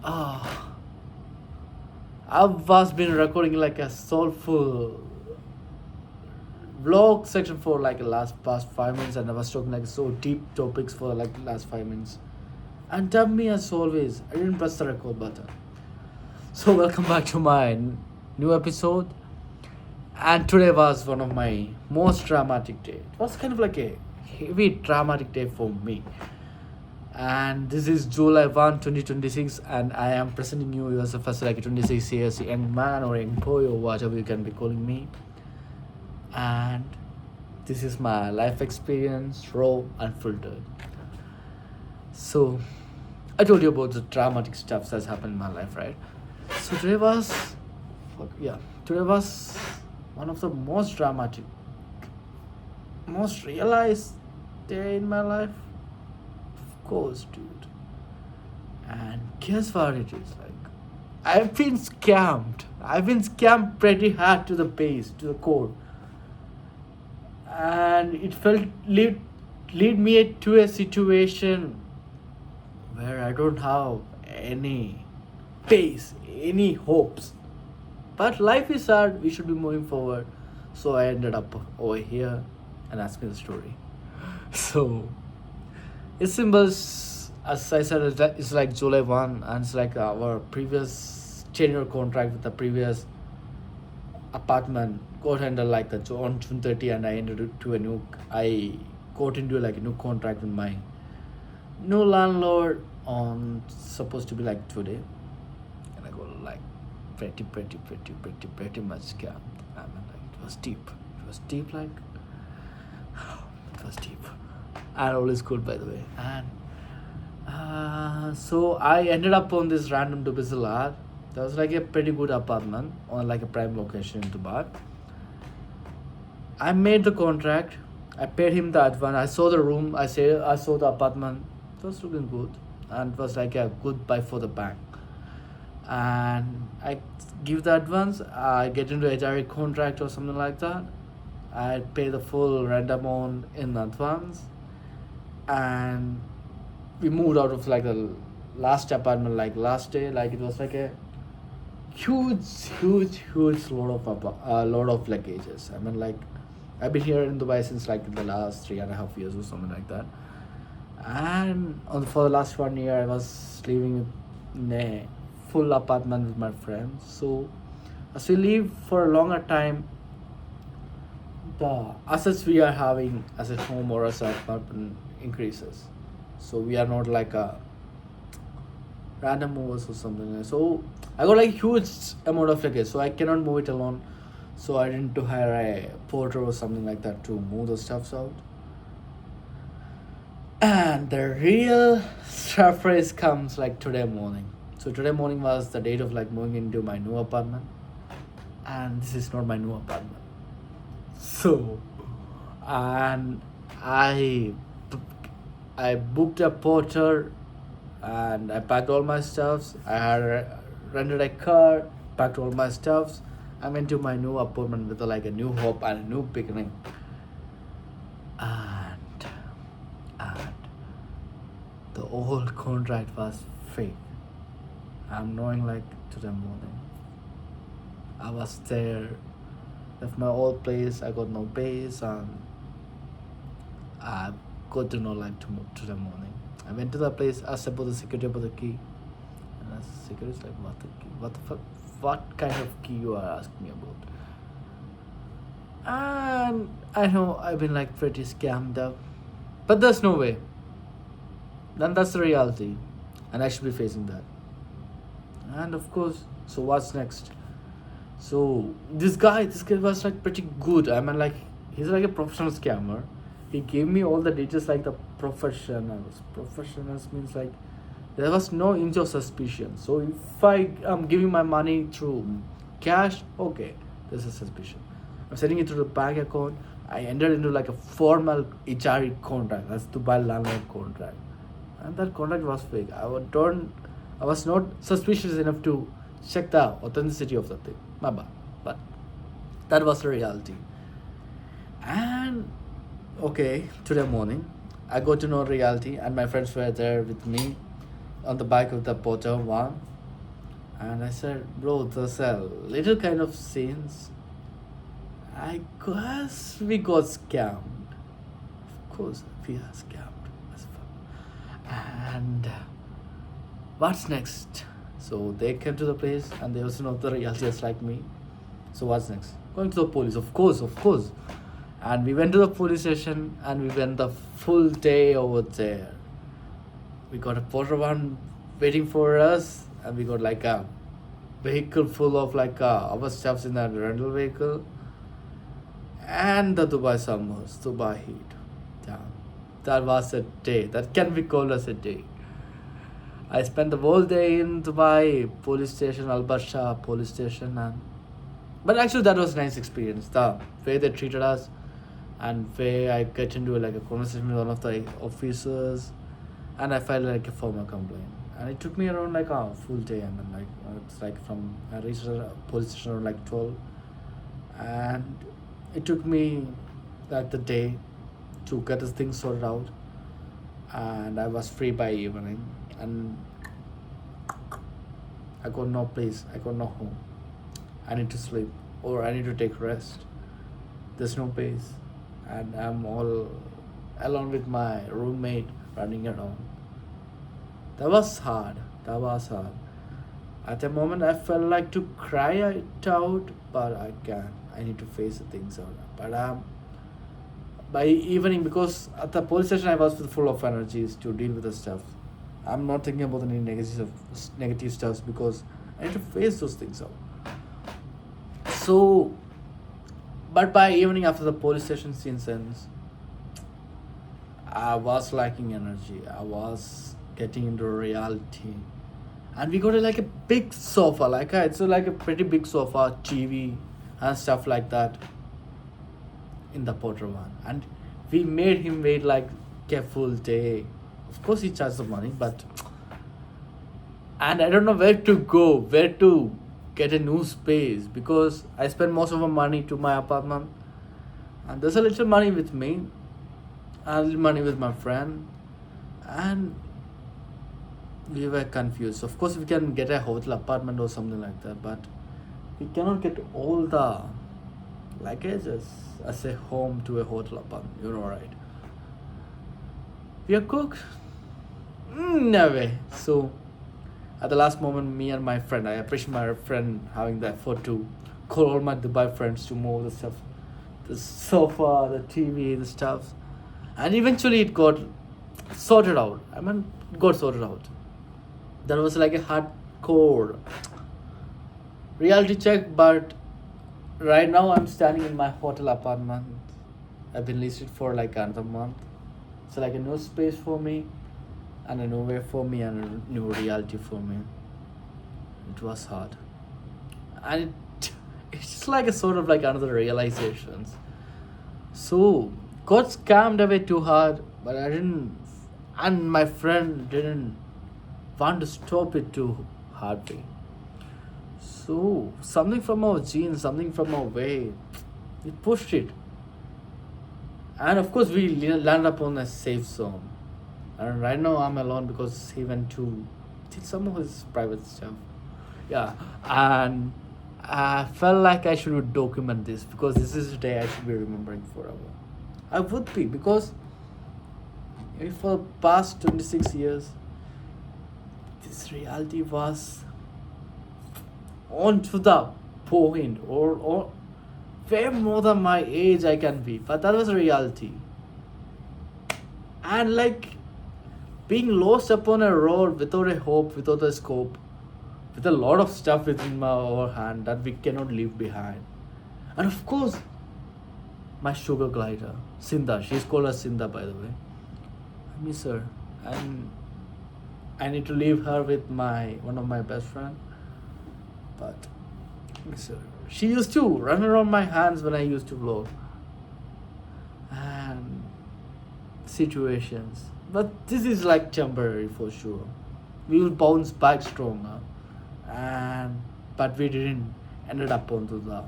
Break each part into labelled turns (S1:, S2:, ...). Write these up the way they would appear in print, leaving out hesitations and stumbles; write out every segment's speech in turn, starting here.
S1: Ah, I was been recording like a soulful vlog section for like the last past 5 minutes, and I was talking like so deep topics for like the last 5 minutes. And damn me, as always, I didn't press the record button. So welcome back to my new episode. And today was one of my most dramatic day. It was kind of like a heavy dramatic day for me. And this is July 1, 2026, and I am presenting you as a first like a 26 years young man or young boy or whatever you can be calling me. And this is my life experience, raw, unfiltered. So I told you about the dramatic stuff that's happened in my life, right? So today was one of the most dramatic, most realized day in my life. Of course, dude. And guess what it is like? I've been scammed. I've been scammed pretty hard to the base, to the core. And it felt lead me to a situation where I don't have any pace, any hopes. But life is hard, we should be moving forward. So I ended up over here and asked me the story. So it's symbols, as I said, it's like July 1, and it's like our previous tenure contract with the previous apartment got ended like on June 30, and I got into like a new contract with my new landlord on supposed to be like today, and I got like pretty much scammed. I mean, like it was deep, like it was deep, and all is good by the way. And so I ended up on this random Dubisalat. That was like a pretty good apartment on like a prime location in Dubai. I made the contract. I paid him the advance. I saw the room. I saw the apartment. It was looking good, and it was like a good buy for the bank. And I give the advance. I get into a direct contract or something like that. I pay the full rent amount in advance, and we moved out of like the last apartment like last day. Like it was like a huge lot of luggages. I mean, like I've been here in Dubai since like the last 3.5 years or something like that. And for the last 1 year, I was living in a full apartment with my friends. So as we live for a longer time, the assets we are having as a home or as an apartment increases. So we are not like a random movers or something. So I got like huge amount of luggage, so I cannot move it alone. So I didn't to hire a porter or something like that to move the stuffs out. And the real surprise comes like today morning. So today morning was the date of like moving into my new apartment, and this is not my new apartment. So, and I I booked a porter, and I packed all my stuffs. I had rented a car, packed all my stuffs. I went to my new apartment with like a new hope and a new beginning. And and the old contract was fake. I'm knowing like today morning. I was there, left my old place. I got no base, and I got to know like today morning. I went to the place, asked about the security about the key, and the security is like, what the key? What the fuck? What kind of key you are asking me about? And I know I've been like pretty scammed up, but there's no way. Then that's the reality, and I should be facing that. And of course, so what's next? So this guy was like pretty good. I mean, like he's like a professional scammer. He gave me all the details like the professionals. Professionals means like there was no inch of suspicion. So if I am giving my money through cash, okay, there's a suspicion. I'm sending it to the bank account. I entered into like a formal HRE contract. That's Dubai landlord contract, and that contract was fake. I was not suspicious enough to check the authenticity of the thing. My bad. But that was the reality. And okay, today morning, I got to know reality, and my friends were there with me on the bike of the porter one. And I said, bro, there's a little kind of scenes. I guess we got scammed. Of course, we are scammed as fuck. And what's next? So they came to the place and they also know the reality just like me. So what's next? Going to the police, of course, of course. And we went to the police station and we went the full day over there. We got a porter van waiting for us, and we got like a vehicle full of like our stuffs in that rental vehicle, and the Dubai summers, Dubai heat. Yeah, that was a day. That can be called as a day. I spent the whole day in Dubai police station, Al Barsha police station, and but actually that was a nice experience. The way they treated us, and where I get into like a conversation with one of the officers, and I filed like a formal complaint. And it took me around like a full day. I mean, like it's like from I reached the police station around like 12, and it took me like the day to get this thing sorted out, and I was free by evening, and I got no place, I got no home. I need to sleep or I need to take rest. There's no place, and I'm all alone with my roommate running around. That was hard. That was hard. At the moment, I felt like to cry it out, but I can't. I need to face the things out. But by evening, because at the police station, I was full of energies to deal with the stuff. I'm not thinking about any negative stuff because I need to face those things out. So, but by evening after the police station scene ends, I was lacking energy. I was getting into reality, and we got like a big sofa, it's like a pretty big sofa, TV, and stuff like that in the Potter one, and we made him wait like a full day. Of course, he charged the money, but and I don't know where to go, where to get a new space because I spent most of my money to my apartment, and there's a little money with me, and a little money with my friend, and we were confused. Of course, we can get a hotel apartment or something like that, but we cannot get all the luggages as a home to a hotel apartment. You know, right? We are cooked. No way. So, at the last moment, me and my friend, I appreciate my friend having the effort to call all my Dubai friends to move the stuff, the sofa, the TV, the stuff, and eventually it got sorted out. I mean, it got sorted out. That was like a hardcore reality check, but right now I'm standing in my hotel apartment. I've been listed for like another month. It's like a new space for me, and a new way for me, and a new reality for me. It was hard, and it's just like a sort of like another realizations. So got scammed away too hard, but I didn't, and my friend didn't want to stop it too hardly. So something from our genes, something from our way, we pushed it, and of course we landed upon a safe zone. And right now I'm alone because he went to did some of his private stuff. Yeah, and I felt like I should document this because this is the day I should be remembering forever. I would be because for the past 26 years, this reality was on to the point or way more than my age I can be. But that was a reality. And like being lost upon a road without a hope, without a scope, with a lot of stuff within our hand that we cannot leave behind. And of course, my sugar glider, Sindha. She's called as Sindha, by the way. I miss her, and I need to leave her with my one of my best friend. But I miss her. She used to run around my hands when I used to vlog, and situations. But this is like temporary for sure. We will bounce back stronger, and but we didn't ended up onto the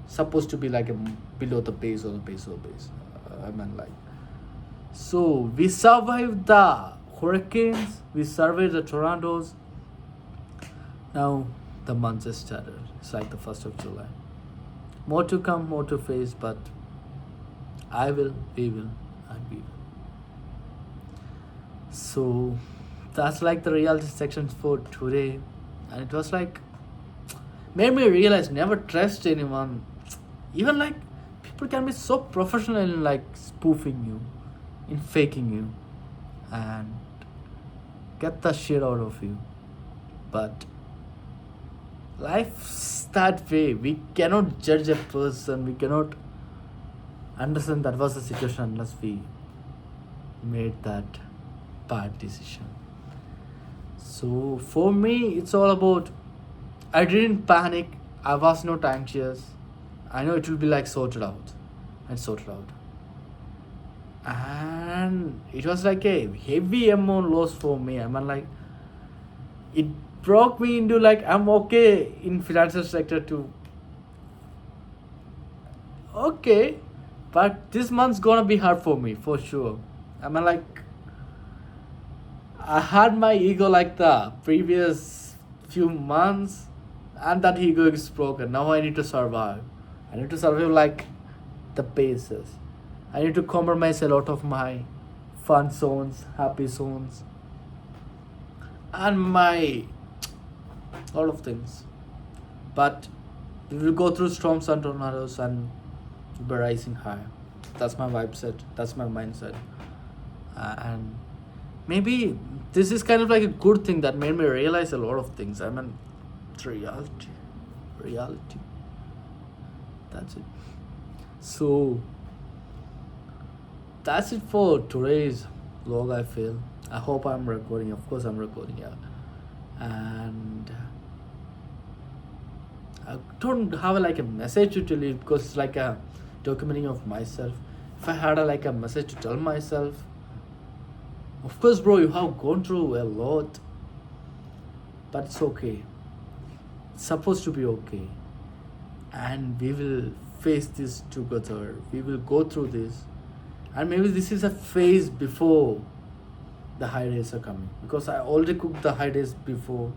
S1: supposed to be like a below the base or the base or base. I mean like so we survived the hurricanes, we survived the tornadoes, Now the month just started. It's like the 1st of July. More to come, more to face, but I will, we will, and we will. So that's like the reality section for today. And it was like, made me realize never trust anyone. Even like, people can be so professional in like spoofing you, in faking you, and get the shit out of you. But life's that way. We cannot judge a person. We cannot understand that was the situation unless we made that bad decision. So for me, it's all about. I didn't panic. I was not anxious. I know it will be like sorted out, and sorted out. And it was like a heavy amount loss for me. I mean, like it broke me into like I'm okay in financial sector too. Okay, but this month's gonna be hard for me for sure. I mean, like I had my ego like the previous few months, and that ego is broken. Now I need to survive. I need to survive like the basis. I need to compromise a lot of my fun zones, happy zones, and my lot of things. But we will go through storms and tornadoes and be rising higher. That's my vibe set. That's my mindset. And maybe this is kind of like a good thing that made me realize a lot of things. I mean, it's reality. Reality. That's it. So that's it for today's vlog. I feel. I hope I'm recording. Of course, I'm recording. Yeah, and I don't have like a message to tell you because it's like a documenting of myself. If I had like a message to tell myself, of course, bro, you have gone through a lot, but it's okay. It's supposed to be okay, and we will face this together. We will go through this, and maybe this is a phase before the high days are coming because I already cooked the high days before,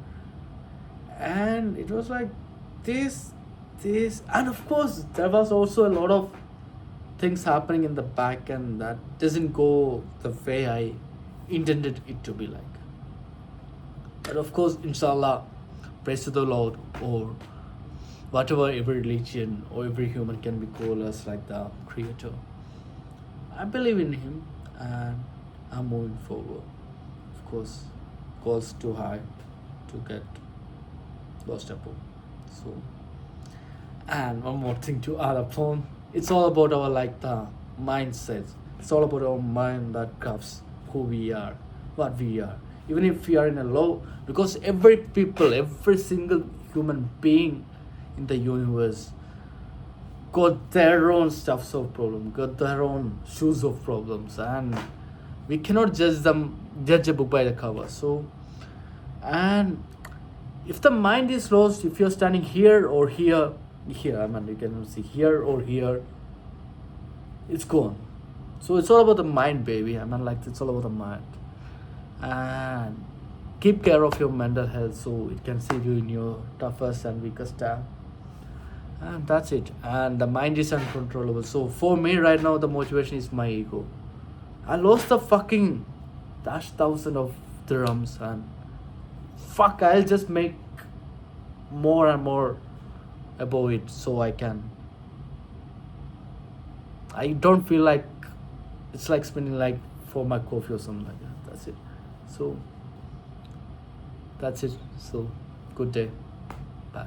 S1: and it was like this, and of course there was also a lot of things happening in the back and that doesn't go the way I intended it to be like. But of course, inshallah, praise to the Lord or whatever every religion or every human can be called as like the creator. I believe in him and I'm moving forward. Of course, goals too high to get lost upon. So, and one more thing to add upon, it's all about our like the mindset. It's all about our mind that crafts who we are, what we are. Even if we are in a low, because every people, every single human being in the universe got their own stuffs of problem, got their own shoes of problems, and we cannot judge a book by the cover. So, and if the mind is lost, if you're standing here or here, I mean, you can see here or here, it's gone. So it's all about the mind, baby. I mean, like it's all about the mind, and keep care of your mental health so it can save you in your toughest and weakest time. And that's it. And the mind is uncontrollable. So for me right now, the motivation is my ego. I lost the fucking dash thousand of dirhams and fuck, I'll just make more and more above it so I don't feel like it's like spending like for my coffee or something like that. That's it. So that's it. So good day. Bye.